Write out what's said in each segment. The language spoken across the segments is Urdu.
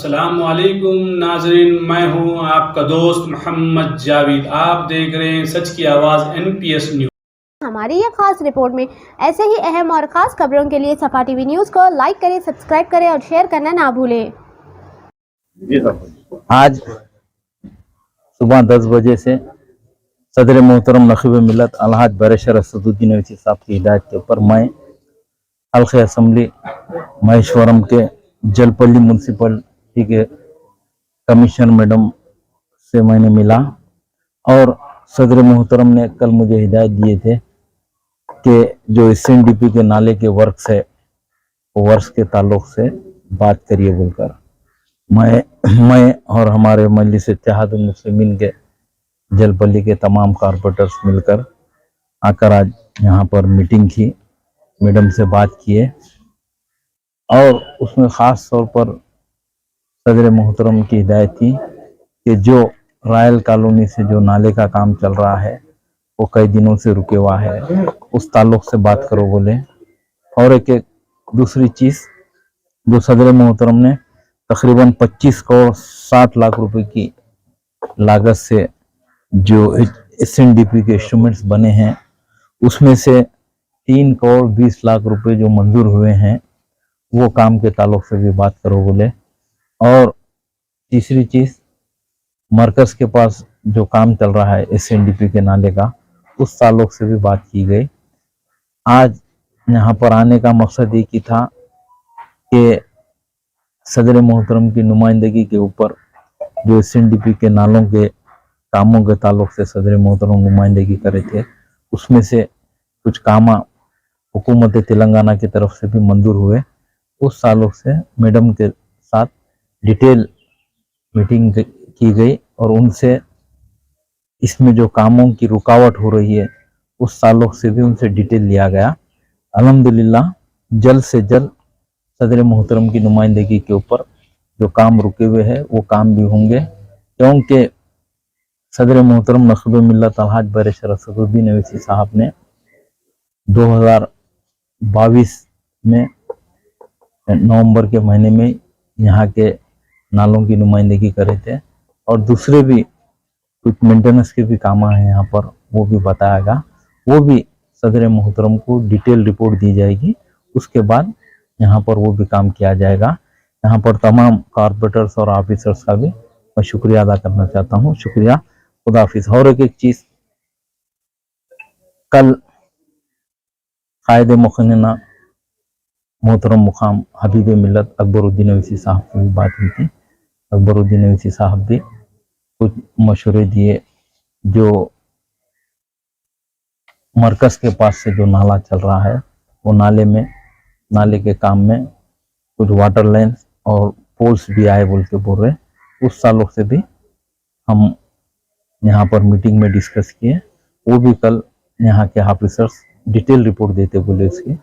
السلام علیکم ناظرین، میں ہوں آپ کا دوست محمد جاوید. آپ دیکھ رہے ہیں سچ کی آواز NPS نیوز. ہماری یہ خاص رپورٹ میں ایسے ہی اہم اور خاص خبروں کے لیے صفا ٹی وی نیوز کو لائک کریں، سبسکرائب کریں اور شیئر کرنا نہ بھولیں. آج صبح 10 بجے سے صدر محترم نقیب ملت الحاج بریشر اسد الدین اویسی صاحب کی ہدایت کے اوپر میں حلقہ اسمبلی مہیشورم کے جلپلی میونسپلٹی کے کمشنر میڈم سے میں نے ملا، اور صدر محترم نے کل مجھے ہدایت دیے تھے کہ جو SNDP کے نالے کے ورکس ہے وہ ورکس کے تعلق سے بات کریے بول کر میں اور ہمارے مجلس اتحاد المسلمین کے جلپلی کے تمام کارپوریٹرز مل کر آ کر آج یہاں پر میٹنگ کی، میڈم سے بات کیے، اور اس میں خاص طور پر صدر محترم کی ہدایت تھی کہ جو رائل کالونی سے جو نالے کا کام چل رہا ہے وہ کئی دنوں سے رکے ہوا ہے، اس تعلق سے بات کرو بولے. اور ایک دوسری چیز جو صدر محترم نے تقریباً 25 کروڑ 60 لاکھ روپے کی لاگت سے جو SNDP کے انسٹرومنٹس بنے ہیں اس میں سے 3 کروڑ 20 لاکھ روپے جو منظور ہوئے ہیں وہ کام کے تعلق سے بھی بات کرو بولے. اور تیسری چیز مرکز کے پاس جو کام چل رہا ہے SNDP کے نالے کا اس تعلق سے بھی بات کی گئی. آج یہاں پر آنے کا مقصد یہ کی تھا کہ صدر محترم کی نمائندگی کے اوپر جو SNDP کے نالوں کے کاموں کے تعلق سے صدر محترم نمائندگی کرے تھے اس میں سے کچھ کام حکومت تلنگانہ کی طرف سے بھی منظور ہوئے. اس تعلق سے میڈم کے ساتھ ڈیٹیل میٹنگ کی گئی اور ان سے اس میں جو کاموں کی رکاوٹ ہو رہی ہے اس تعلق سے بھی ان سے ڈیٹیل لیا گیا. الحمدللہ جلد سے جلد صدر محترم کی نمائندگی کے اوپر جو کام رکے ہوئے ہیں وہ کام بھی ہوں گے، کیونکہ صدر محترم نقیب ملت الحاج بریشر اسد الدین اویسی صاحب نے 2022 میں نومبر کے مہینے میں یہاں کے نالوں کی نمائندگی کرے تھے، اور دوسرے بھی کچھ مینٹیننس کے بھی کام ہیں یہاں پر وہ بھی بتایا گا. وہ بھی صدر محترم کو ڈیٹیل رپورٹ دی جائے گی، اس کے بعد یہاں پر وہ بھی کام کیا جائے گا. یہاں پر تمام کارپوریٹرز اور آفیسرز کا بھی میں شکریہ ادا کرنا چاہتا ہوں. شکریہ، خدا حافظ. اور ایک چیز، کل قائد مقننہ محترم مقام حبیب ملت اکبر الدین اویسی صاحب کی بھی بات ہوئی تھی. اکبر الدین اویسی صاحب بھی کچھ مشورے دیے. جو مرکز کے پاس سے جو نالا چل رہا ہے وہ نالے کے کام میں کچھ واٹر لائنز اور پولس بھی آئے بول کے بول رہے، اس تعلق سے بھی ہم یہاں پر میٹنگ میں ڈسکس کیے. وہ بھی کل یہاں کے آفیسرز ڈیٹیل رپورٹ دیتے بولے اس کی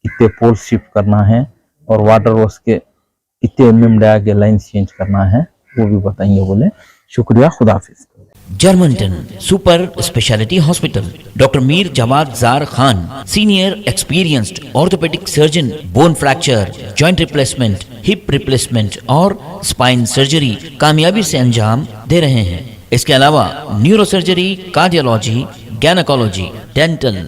کتنے پولس شفٹ کرنا ہے اور واٹر ورکس کے کتنے MMDA کے لائنز چینج کرنا ہے وہ بھی بتائیں گے بولے. شکریہ، خدا حافظ. جرمنٹن سپر اسپیشلٹی ہاسپٹل، ڈاکٹر میر جواد زار Khan, senior experienced orthopaedic surgeon, bone fracture, joint replacement, hip replacement اور اسپائن سرجری کامیابی سے انجام دے رہے ہیں. اس کے علاوہ نیورو سرجری، کارڈیالوجی، گینیکولوجی، ڈینٹل،